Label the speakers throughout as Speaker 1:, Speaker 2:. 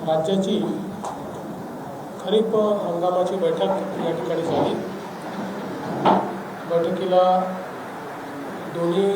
Speaker 1: राज्याची खरीप हंगामाची बैठक या ठिकाणी झाली। बैठकीला दोन्ही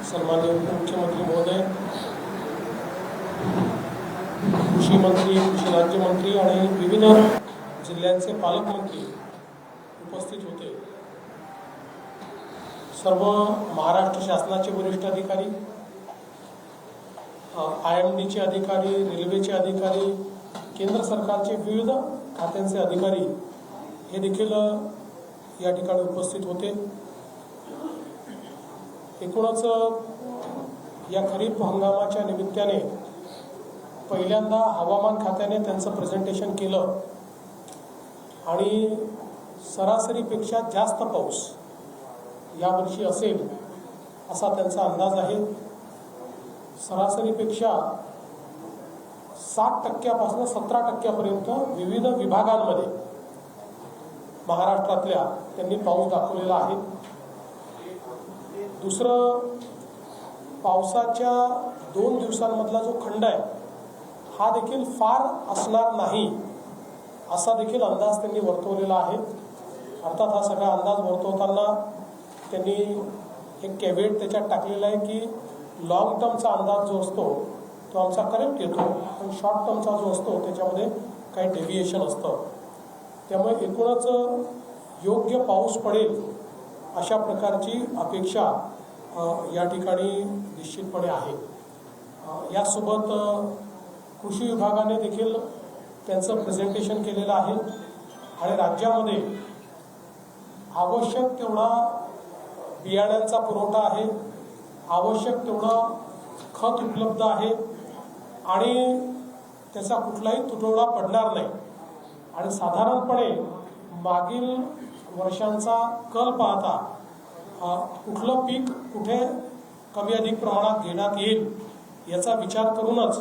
Speaker 1: सन्माननीय मुख्यमंत्री महोदय, कृषी मंत्री, कृषी राज्यमंत्री आणि विविध जिल्ह्यांचे पालकमंत्री उपस्थित होते। सर्व महाराष्ट्र शासनाचे वरिष्ठ अधिकारी, IMDचे अधिकारी, रेल्वेचे अधिकारी, केंद्र सरकारचे विविध खात्यांचे अधिकारी हे देखील या ठिकाणी उपस्थित होते। एकूणच या खरीप हंगामाच्या निमित्ताने पहिल्यांदा हवामान खात्याने त्यांचं प्रेझेंटेशन केलं आणि सरासरीपेक्षा जास्त पाऊस यावर्षी असेल असा त्यांचा अंदाज आहे। सरासरीपेक्षा 60% 17% विविध विभागांमध्ये महाराष्ट्रातल्या त्यांनी पाऊस दाखवलेला आहे। दुसरं, पावसाच्या 2 दिवसांमधला जो खंड आहे हा देखील फार असणार नाही असा देखील अंदाज त्यांनी वर्तवलेला आहे। अर्थात हा सगळा अंदाज वर्तवताना त्यांनी एक कॅव्हेट त्याच्यात टाकलेला आहे की लॉंग टर्मचा अंदाज जो असतो तो आमचा करेक्ट येतो, पण शॉर्ट टर्मचा जो असतो त्याच्यामध्ये काही डेव्हिएशन असतं। त्यामुळे एकूणच योग्य पाऊस पडेल अशा प्रकारची अपेक्षा या ठिकाणी निश्चितपणे आहे। यासोबत कृषी विभागाने देखील त्यांचं प्रेझेंटेशन केलेलं आहे आणि राज्यामध्ये आवश्यक तेवढा बियाण्यांचा पुरवठा आहे, आवश्यक तेवढं खत उपलब्ध आहे आणि त्याचा कुठलाही तुटवडा पडणार नाही। आणि साधारणपणे मागील वर्षांचा कल पाहता कुठलं पीक कुठे कमी अधिक प्रमाणात घेण्यात येईल याचा विचार करूनच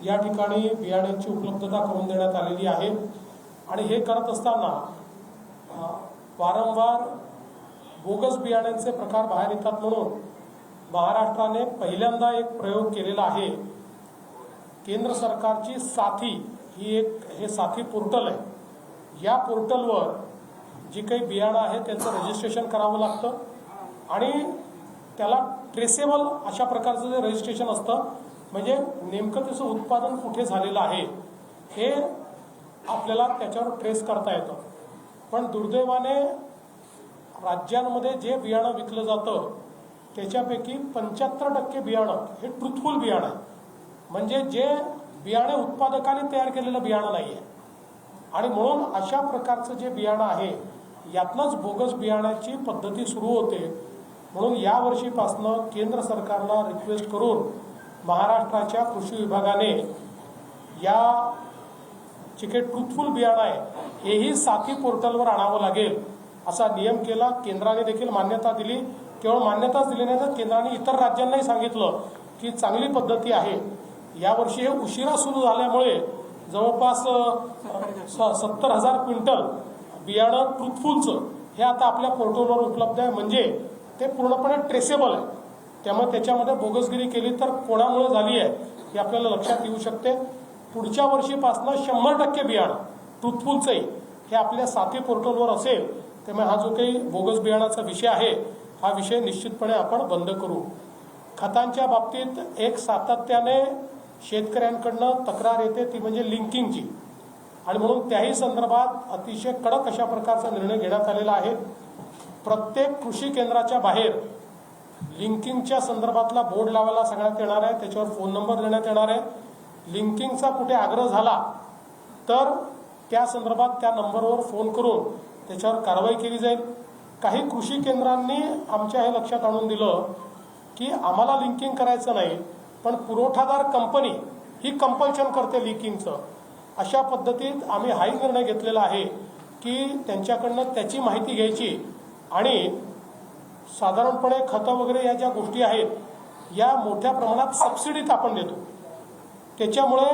Speaker 1: या ठिकाणी बियाण्यांची उपलब्धता करून देण्यात आलेली आहे। आणि हे करत असताना वारंवार बोगस बियाण्यांचे प्रकार बाहेर येतात म्हणून महाराष्ट्राने पहिल्यांदा एक प्रयोग केलेला आहे। केंद्र सरकारची साथी हे साथी पोर्टल आहे। या पोर्टलवर जी काही बियाणं आहे त्यांचं रजिस्ट्रेशन करावं लागतं आणि त्याला ट्रेसेबल अशा प्रकारचं जे रजिस्ट्रेशन असतं, म्हणजे नेमकं त्याचं उत्पादन कुठे झालेलं आहे हे आपल्याला त्याच्यावर ट्रेस करता येतं। पण दुर्दैवाने राज्यांमध्ये जे बियाणं विकलं जातं त्याच्यापैकी 75% बियाणं हे ट्रुथफुल बियाणं आहे, म्हणजे जे बियाणे उत्पादकाने तयार केलेलं बियाणं नाही आहे। आणि म्हणून अशा प्रकारचं जे बियाणं आहे यातनंच बोगस बियाण्याची पद्धती सुरू होते। म्हणून यावर्षीपासनं केंद्र सरकारला रिक्वेस्ट करून महाराष्ट्राच्या कृषी विभागाने या जे काही ट्रुथफुल बियाणं आहे हेही साथी पोर्टलवर आणावं लागेल असा नियम केला। केंद्राने देखील मान्यता दिली। केवळ मान्यताच दिली नाही तर केंद्राने इतर राज्यांनाही सांगितलं की चांगली पद्धती आहे। यावर्षी हे उशिरा सुरू झाल्यामुळे जवळपास 70,000 क्विंटल बियाणं ट्रुथफुलचं हे आता आपल्या पोर्टलवर उपलब्ध आहे, म्हणजे ते पूर्णपणे ट्रेसेबल आहे। त्यामुळे त्याच्यामध्ये बोगसगिरी केली तर कोणामुळे झाली आहे हे आपल्याला लक्षात येऊ शकते। पुढच्या वर्षीपासून 100% बियाणं ट्रुथफुलचंही हे आपल्या साथी पोर्टलवर असेल। त्यामुळे हा जो काही बोगस बियाणाचा विषय आहे हा विषय निश्चितपणे आपण बंद करू। खतांच्या बाबतीत एक सातत्याने शेतकऱ्यांकडनं तक्रार येते ती म्हणजे लिंकिंगची, आणि म्हणून त्याही संदर्भात अतिशय कडक अशा प्रकारचा निर्णय घेण्यात आलेला आहे। प्रत्येक कृषी केंद्राच्या बाहेर लिंकिंगच्या संदर्भातला बोर्ड लावायला सांगण्यात येणार आहे, त्याच्यावर फोन नंबर देण्यात येणार आहे। लिंकिंगचा कुठे आग्रह झाला तर त्या संदर्भात त्या नंबरवर फोन करून त्याच्यावर कारवाई केली जाईल। काही कृषी केंद्रांनी आमच्या हे लक्षात आणून दिलं की आम्हाला लिंकिंग करायचं नाही, पण पुरवठादार कंपनी ही कंपल्शन करते लिंकिंगचं। अशा पद्धतीत आम्ही हाही निर्णय घेतलेला आहे की त्यांच्याकडनं त्याची माहिती घ्यायची आणि साधारणपणे खतं वगैरे या ज्या गोष्टी आहेत या मोठ्या प्रमाणात सबसिडीत आपण देतो, त्याच्यामुळे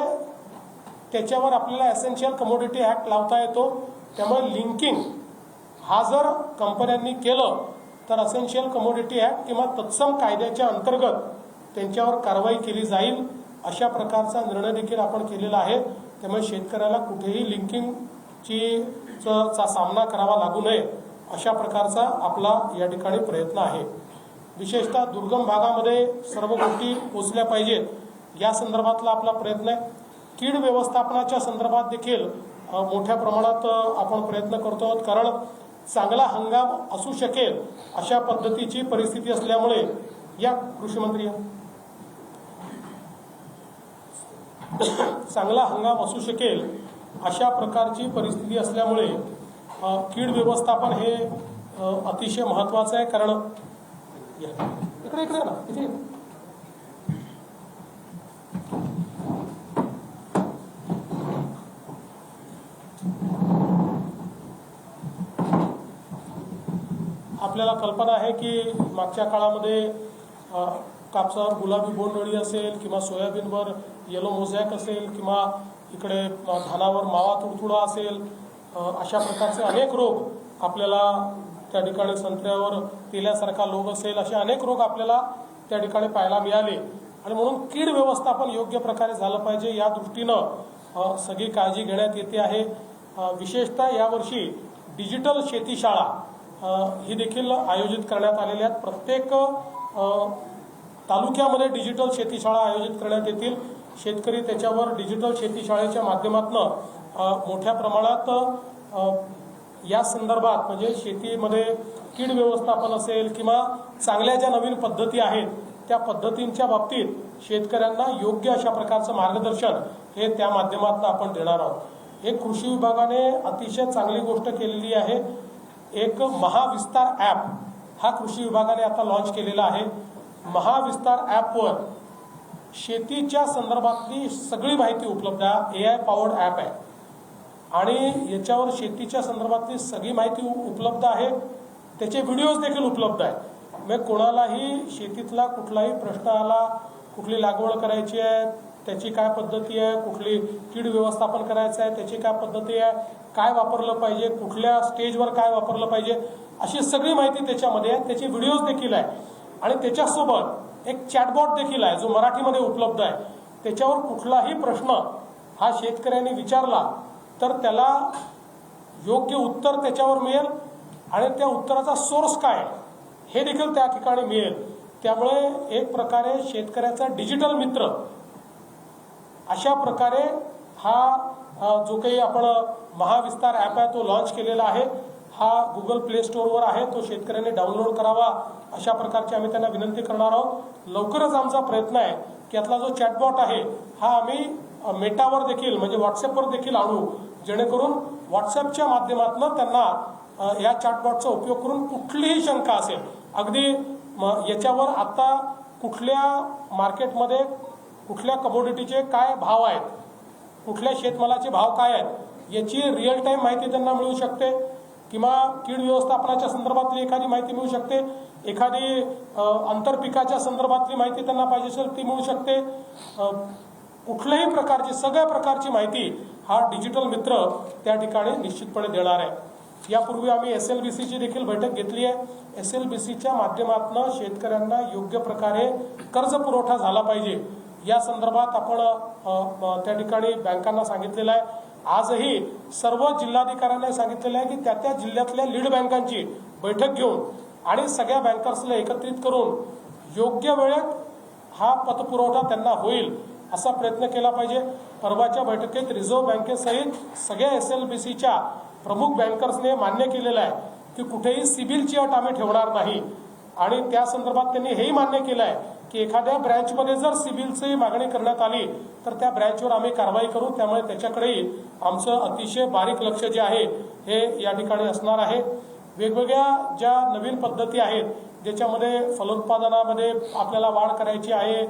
Speaker 1: त्याच्यावर आपल्याला एसेन्शियल कमोडिटी ॲक्ट लावता येतो। त्यामुळे लिंकिंग हा जर कंपन्यांनी केलं तर एसेन्शियल कमोडिटी ॲक्ट किंवा तत्सम कायद्याच्या अंतर्गत त्यांच्यावर कारवाई केली जाईल अशा प्रकारचा निर्णय देखील आपण केलेला आहे। त्यामुळे शेतकऱ्याला कुठेही लिंकिंगचा सामना करावा लागू नये अशा प्रकारचा आपला या ठिकाणी प्रयत्न आहे। विशेषतः दुर्गम भागामध्ये सर्व गोष्टी पोहोचल्या पाहिजेत या संदर्भातला आपला प्रयत्न आहे। कीड व्यवस्थापनाच्या संदर्भात देखील मोठ्या प्रमाणात आपण प्रयत्न करतो आहोत, कारण चांगला हंगाम असू शकेल अशा पद्धतीची परिस्थिती असल्यामुळे या कृषी मंत्री चांगला हंगाम असू शकेल अशा प्रकारची परिस्थिती असल्यामुळे कीड व्यवस्थापन हे अतिशय महत्त्वाचं आहे। कारण इकडे ना इथे आपल्याला कल्पना आहे की मागच्या काळामध्ये कापसावर गुलाबी बोंडअळी असेल किंवा सोयाबीनवर येलो मोझॅक असेल किंवा इकडे धानावर मावा तुडतुडा असेल, अशा प्रकारचे अनेक रोग आपल्याला त्या ठिकाणी संत्र्यावर तेल्यासारखा लोग असेल, असे अनेक रोग आपल्याला त्या ठिकाणी पाहायला मिळाले। आणि म्हणून कीड व्यवस्थापन योग्य प्रकारे झालं पाहिजे या दृष्टीनं सगळी काळजी घेण्यात येते आहे। विशेषतः यावर्षी डिजिटल शेतीशाळा ही देखील आयोजित करण्यात आलेल्या आहेत। प्रत्येक तालुक्यामध्ये डिजिटल शेतीशाळा आयोजित करण्यात येतील। शेतकरी त्याच्यावर डिजिटल शेतीशाळेच्या माध्यमातून मोठ्या प्रमाणात या संदर्भात म्हणजे शेतीमध्ये कीड व्यवस्थापन असेल किंवा चांगल्या ज्या नवीन पद्धती आहेत त्या पद्धतींच्या बाबतीत शेतकऱ्यांना योग्य अशा प्रकारचं मार्गदर्शन हे त्या माध्यमातून आपण देणार आहोत। एक कृषी विभागाने अतिशय चांगली गोष्ट केलेली आहे। एक महाविस्तार ॲप हा कृषी विभागाने आता लॉन्च केलेला आहे। महाविस्तार ॲपवर शेतीच्या संदर्भातली सगळी माहिती उपलब्ध आहे। AI पॉवर्ड ॲप आहे आणि याच्यावर शेतीच्या संदर्भातली सगळी माहिती उपलब्ध आहे। त्याचे व्हिडिओज देखील उपलब्ध आहेत। म्हणजे कोणालाही शेतीतला कुठलाही प्रश्न आला, कुठली लागवड करायची आहे त्याची काय पद्धती आहे, कुठली कीड व्यवस्थापन करायचं आहे त्याची काय पद्धती आहे, काय वापरलं पाहिजे, कुठल्या स्टेजवर काय वापरलं पाहिजे, अशी सगळी माहिती त्याच्यामध्ये आहे। त्याचे व्हिडिओज देखील आहे आणि त्याच्यासोबत एक चॅटबॉट देखील आहे जो मराठीमध्ये उपलब्ध आहे। त्याच्यावर कुठलाही प्रश्न हा शेतकऱ्यांनी विचारला तर त्याला योग्य उत्तर त्याच्यावर मिळेल आणि त्या उत्तराचा सोर्स काय हे देखील त्या ठिकाणी मिळेल। त्यामुळे एक प्रकारे शेतकऱ्याचा डिजिटल मित्र अशा प्रकारे हा जो काही आपण महाविस्तार ॲप आहे तो लॉन्च केलेला आहे। हा गुगल प्ले स्टोअरवर आहे, तो शेतकऱ्यांनी डाउनलोड करावा अशा प्रकारची आम्ही त्यांना विनंती करणार आहोत। लवकरच आमचा प्रयत्न आहे की यातला जो चॅटबॉट आहे हा आम्ही मेटावर देखील म्हणजे व्हॉट्सअपवर देखील आणू, जेणेकरून व्हॉट्सअपच्या माध्यमातून त्यांना या चॅटबॉटचा उपयोग करून कुठलीही शंका असेल, अगदी याच्यावर आता कुठल्या मार्केटमध्ये कुठल्या कमोडिटीचे काय भाव आहेत, कुठल्या शेतमालाचे भाव काय आहेत याची रिअल टाइम माहिती त्यांना मिळू शकते किंवा कीड व्यवस्थापनाच्या संदर्भातली एखादी माहिती मिळू शकते, एखादी आंतरपिकाच्या संदर्भातली माहिती त्यांना पाहिजे असेल ती मिळू शकते। कुठल्याही प्रकारची सगळ्या प्रकारची माहिती हा डिजिटल मित्र त्या ठिकाणी निश्चितपणे देणार आहे। यापूर्वी आम्ही SLBCची देखील बैठक घेतली आहे। SLBCच्या माध्यमातून शेतकऱ्यांना योग्य प्रकारे कर्ज पुरवठा झाला पाहिजे या संदर्भात आपण त्या ठिकाणी बँकांना सांगितलेलं आहे। आजही सर्व जिल्हाधिकाऱ्यांना सांगितलेलं आहे की त्या जिल्ह्यातल्या लीड बँकांची बैठक घेऊन आणि सगळ्या बँकर्सला एकत्रित करून योग्य वेळेत हा पतपुरवठा त्यांना होईल असा प्रयत्न केला पाहिजे। परवाच्या बैठकीत रिझर्व्ह बँकेसहित सगळ्या SLBCच्या प्रमुख बँकर्सने मान्य केलेलं आहे की कुठेही सिबिलची अट आम्ही ठेवणार नाही आणि त्या संदर्भात त्यांनी हेही मान्य केलं आहे की एखाद्या ब्रँचमध्ये जर सिबिलची मागणी करण्यात आली तर त्या ब्रँचवर आम्ही कारवाई करू। त्यामुळे त्याच्याकडेही आमचं अतिशय बारीक लक्ष जे आहे हे या ठिकाणी असणार आहे। वेगवेगळ्या ज्या नवीन पद्धती आहेत ज्याच्यामध्ये फलोत्पादनामध्ये आपल्याला वाढ करायची आहे,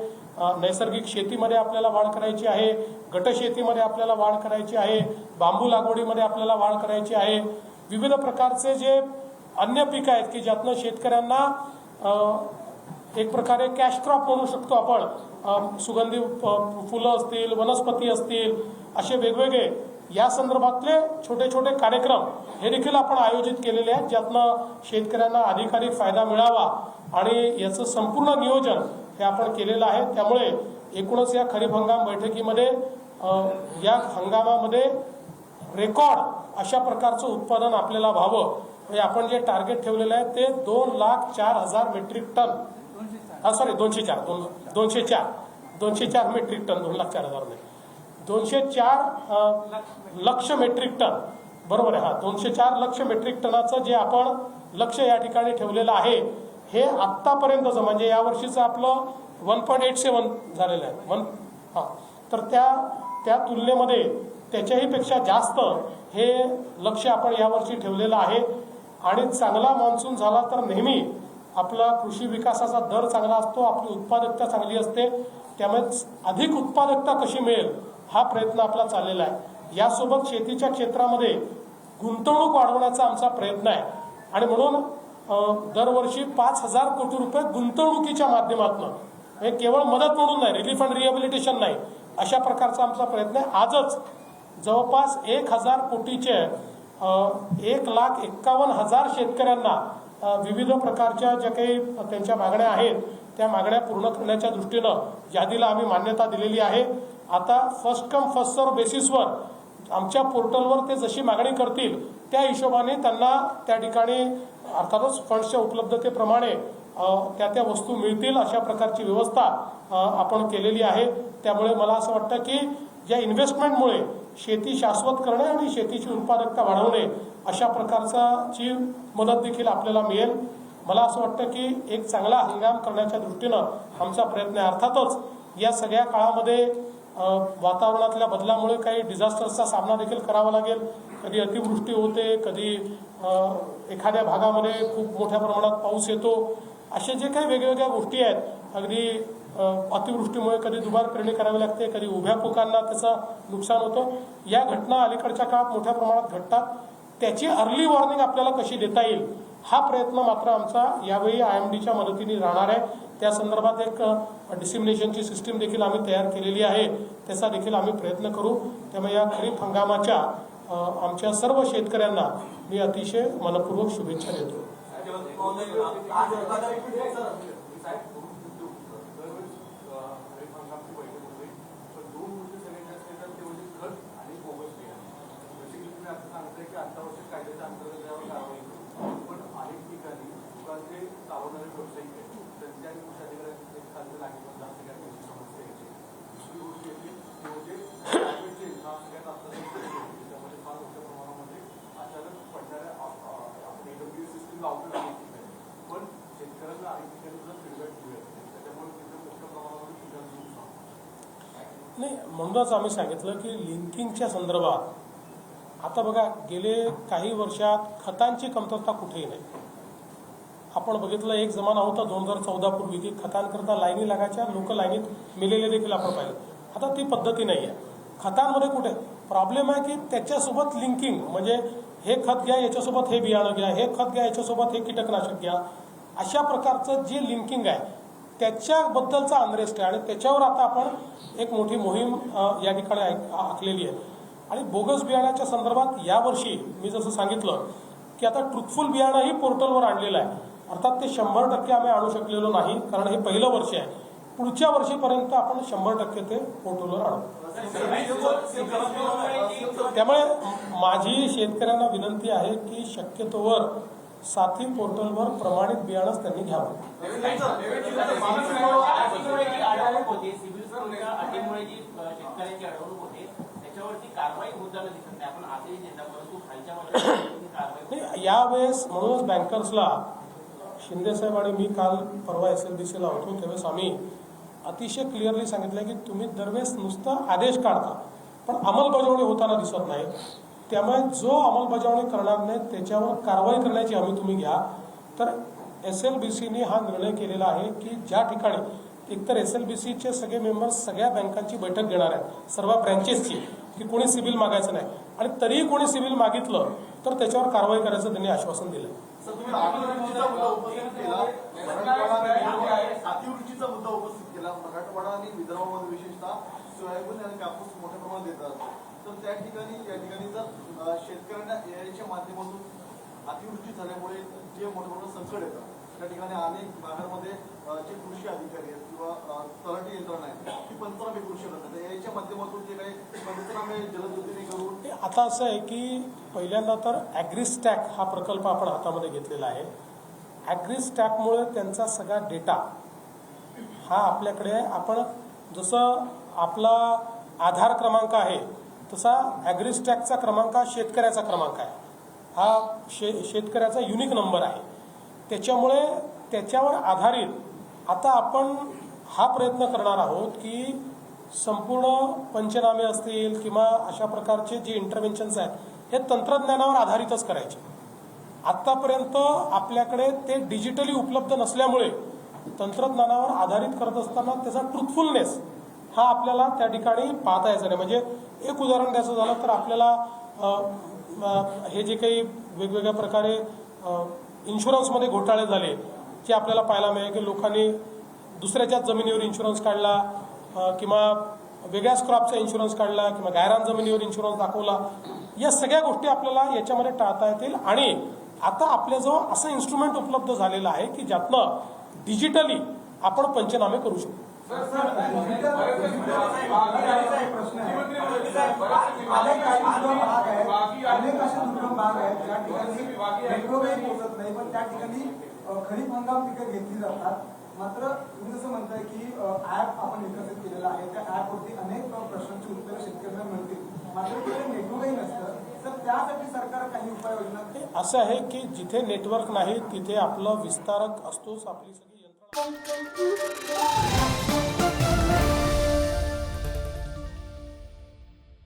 Speaker 1: नैसर्गिक शेतीमध्ये आपल्याला वाढ करायची आहे, गटशेतीमध्ये आपल्याला वाढ करायची आहे, बांबू लागवडीमध्ये आपल्याला वाढ करायची आहे, विविध प्रकारचे जे अन्य पीक आहेत की ज्यातनं शेतकऱ्यांना एक प्रकारे कॅश क्रॉप म्हणू शकतो आपण, सुगंधी फुलं असतील, वनस्पती असतील, असे वेगवेगळे या संदर्भातले छोटे छोटे कार्यक्रम हे देखील आपण आयोजित केलेले आहेत ज्यातनं शेतकऱ्यांना अधिकाधिक फायदा मिळावा आणि याचं संपूर्ण नियोजन हे आपण केलेलं आहे। त्यामुळे एकूणच या खरीप हंगाम बैठकीमध्ये या हंगामामध्ये रेकॉर्ड अशा प्रकारचं उत्पादन आपल्याला व्हावं, म्हणजे आपण जे टार्गेट ठेवलेलं आहे ते 2,04,000 metric ton, sorry 204 metric ton, 2,04,000 नाही, 204 लक्ष मेट्रिक टन, बरोबर आहे. 204 लक्ष मेट्रिक टनाचं जे आपण लक्ष या ठिकाणी ठेवलेलं आहे, हे आत्तापर्यंतचं म्हणजे यावर्षीचं आपलं 1.87 झालेलं आहे. तर त्या तुलनेमध्ये त्याच्याही पेक्षा जास्त हे लक्ष आपण यावर्षी ठेवलेलं आहे. आणि चांगला मान्सून झाला तर नेहमी आपला कृषी विकासाचा दर चांगला असतो, आपली उत्पादकता चांगली असते. त्यामुळे अधिक उत्पादकता कशी मिळेल हा प्रयत्न आपला चाललेला आहे. यासोबत शेतीच्या क्षेत्रामध्ये गुंतवणूक वाढवण्याचा आमचा प्रयत्न आहे आणि म्हणून दरवर्षी 5,000 कोटी रुपये गुंतवणुकीच्या माध्यमातून, हे केवळ मदत म्हणून नाही, रिलीफ अँड रिहॅबिलिटेशन नाही, अशा प्रकारचा आमचा प्रयत्न आहे. आजच जवळपास 1,000 कोटीचे 1,51,000 शेतकऱ्यांना विविध प्रकारच्या ज्या काही त्यांच्या मागण्या आहेत त्या मागण्या पूर्ण करण्याच्या दृष्टीनं यादीला आम्ही मान्यता दिलेली आहे. आता फर्स्ट कम फर्स्ट सर्व बेसिसवर आमच्या पोर्टलवर ते जशी मागणी करतील त्या हिशोबाने त्यांना त्या ठिकाणी अर्थातच फंड्सच्या उपलब्धतेप्रमाणे त्या वस्तू मिळतील अशा प्रकारची व्यवस्था आपण केलेली आहे. त्यामुळे मला असं वाटतं की या इन्व्हेस्टमेंटमुळे शेती शाश्वत करणे आणि शेतीची उत्पादकता वाढवणे अशा प्रकारची मदत देखील आपल्याला मिळेल. मला असं वाटतं की एक चांगला हंगाम करण्याच्या दृष्टीनं आमचा प्रयत्न आहे. अर्थातच या सगळ्या काळामध्ये वातावरणातल्या बदलामुळे काही डिझास्टर्सचा सामना देखील करावा लागेल. कधी अतिवृष्टी होते, कधी एखाद्या भागामध्ये खूप मोठ्या प्रमाणात पाऊस येतो. असे जे काही वेगवेगळ्या गोष्टी आहेत, अगदी अतिवृष्टीमुळे कधी दुबार पेरणी करावी लागते, कधी उभ्या पिकांना त्याचं नुकसान होतं. या घटना अलीकडच्या काळात मोठ्या प्रमाणात घडतात. त्याची अर्ली वॉर्निंग आपल्याला कशी देता येईल हा प्रयत्न मात्र आमचा यावेळी IMDच्या मदतीने राहणार आहे. त्या संदर्भात एक डिसिमिनेशनची सिस्टीम देखील आम्ही तयार केलेली आहे, त्याचा देखील आम्ही प्रयत्न करू. त्यामुळे या खरीप हंगामाच्या आमच्या सर्व शेतकऱ्यांना मी अतिशय मनपूर्वक शुभेच्छा देतो. नाही, म्हणूनच आम्ही सांगितलं की लिंकिंगच्या संदर्भात आता बघा गेले काही वर्षात खतांची कमतरता कुठेही नाही. आपण बघितलं एक जमाना होता 2014 पूर्वी की खतांकरता लाईनी लागायच्या, लोक लाईनीत मेलेले देखील आपण पाहिले. आता ती पद्धती नाही आहे. खतांमध्ये कुठे प्रॉब्लेम आहे की त्याच्यासोबत लिंकिंग, म्हणजे हे खत घ्या याच्यासोबत हे बियाणं घ्या, हे खत घ्या याच्यासोबत हे कीटकनाशक घ्या, अशा प्रकारचं जे लिंकिंग आहे त्याच्याबद्दलचा अनरेस्ट आहे. आणि त्याच्यावर आता आपण एक मोठी मोहीम या ठिकाणी आखलेली आहे. आणि बोगस बियाण्याच्या संदर्भात यावर्षी मी जसं सांगितलं की आता ट्रुथफुल बियाणंही पोर्टलवर आणलेलं आहे. अर्थात ते 100% आम्ही आणू शकलेलो नाही, कारण हे पहिलं वर्ष आहे. पुढच्या वर्षीपर्यंत आपण 100% ते पोर्टलवर आणू. त्यामुळे माझी शेतकऱ्यांना विनंती आहे की शक्यतोवर साथी पोर्टलवर प्रमाणित बियाणंच त्यांनी घ्यावं. यावेळेस म्हणूनच बँकर्सला शिंदेसाहेब आणि मी काल परवा SLBCला होतो त्यावेळेस आम्ही अतिशय क्लिअरली सांगितलं की तुम्ही दरवेळेस नुसतं आदेश काढता पण अंमलबजावणी होताना दिसत नाही. त्यामुळे जो अंमलबजावणी करणार नाही त्याच्यावर कारवाई करण्याची हमी तुम्ही घ्या. तर SLBCने हा निर्णय केलेला आहे की ज्या ठिकाणी एकतर SLBCचे सगळे मेंबर्स सगळ्या बँकांची बैठक घेणार आहेत, सर्व ब्रँचेसची, की कोणी सिबिल मागायचं नाही आणि तरीही कोणी सिबिल मागितलं तर त्याच्यावर कारवाई करायचं त्यांनी आश्वासन दिलं.
Speaker 2: अतिवृष्टीचा मुद्दा उपस्थित केला. मराठवाडा आणि विदर्भामध्ये विशेषतः सोयाबीन आणि कापूस मोठ्या प्रमाणात येतात. तर त्या ठिकाणी जर शेतकऱ्यांना याच्या माध्यमातून अतिवृष्टी झाल्यामुळे जे मोठं मोठं संकट येतं त्या ठिकाणी अनेक भागांमध्ये जे कृषी अधिकारी आहेत किंवा तलाठी यंत्रणा आहे ती पंचनामे करू शकत नाही. याच्या माध्यमातून जे काही पंचनामे जलदगतीने करून
Speaker 1: आता असं आहे की पहिल्यांदा तर ॲग्रिस्टॅक हा प्रकल्प आपण हातामध्ये घेतलेला आहे. ॲग्रिस्टॅकमुळे त्यांचा सगळा डेटा हा आपल्याकडे आहे. आपण जसं आपला आधार क्रमांक आहे तसा ॲग्रिस्टॅकचा क्रमांक हा शेतकऱ्याचा क्रमांक आहे. हा शेतकऱ्याचा युनिक नंबर आहे. त्याच्यामुळे त्याच्यावर आधारित आता आपण हा प्रयत्न करणार आहोत की संपूर्ण पंचनामे असतील किंवा अशा प्रकारचे जे इंटरव्हेन्शन्स आहेत हे तंत्रज्ञानावर आधारितच करायचे. आत्तापर्यंत आपल्याकडे ते डिजिटली उपलब्ध नसल्यामुळे तंत्रज्ञानावर आधारित करत असताना त्याचा ट्रुथफुलनेस हा आपल्याला त्या ठिकाणी पाहता यायचा नाही. म्हणजे एक उदाहरण द्यायचं झालं तर आपल्याला हे जे काही वेगवेगळ्या प्रकारे इन्शुरन्समध्ये घोटाळे झाले जे आपल्याला पाहायला मिळेल की लोकांनी दुसऱ्याच्याच जमिनीवर इन्शुरन्स काढला किंवा वेगळ्याच क्रॉपचा इन्शुरन्स काढला किंवा गायरान जमिनीवर इन्शुरन्स दाखवला. या सगळ्या गोष्टी आपल्याला याच्यामध्ये टाळता येतील आणि आता आपल्याजवळ असं इन्स्ट्रुमेंट उपलब्ध झालेलं आहे की ज्यातनं डिजिटली आपण पंचनामे करू शकतो.
Speaker 3: अनेक असे दुर्गम भाग आहेत ज्या ठिकाणी मेट्रोवेही पोहोचत नाही पण त्या ठिकाणी खरीप हंगाम पिकं घेतली जातात. मात्र तुम्ही जसं म्हणताय की ऍप आपण विकसित केलेला आहे त्या ऍपवरती अनेक प्रश्नांची उत्तरं शेतकऱ्यांना मिळतील मात्र तिथे नेटवर्कही नसतं. तर त्यासाठी सरकार काही उपाययोजना
Speaker 1: असं आहे की जिथे नेटवर्क नाही तिथे आपलं विस्तारक असतोच आपली सगळी यंत्रणा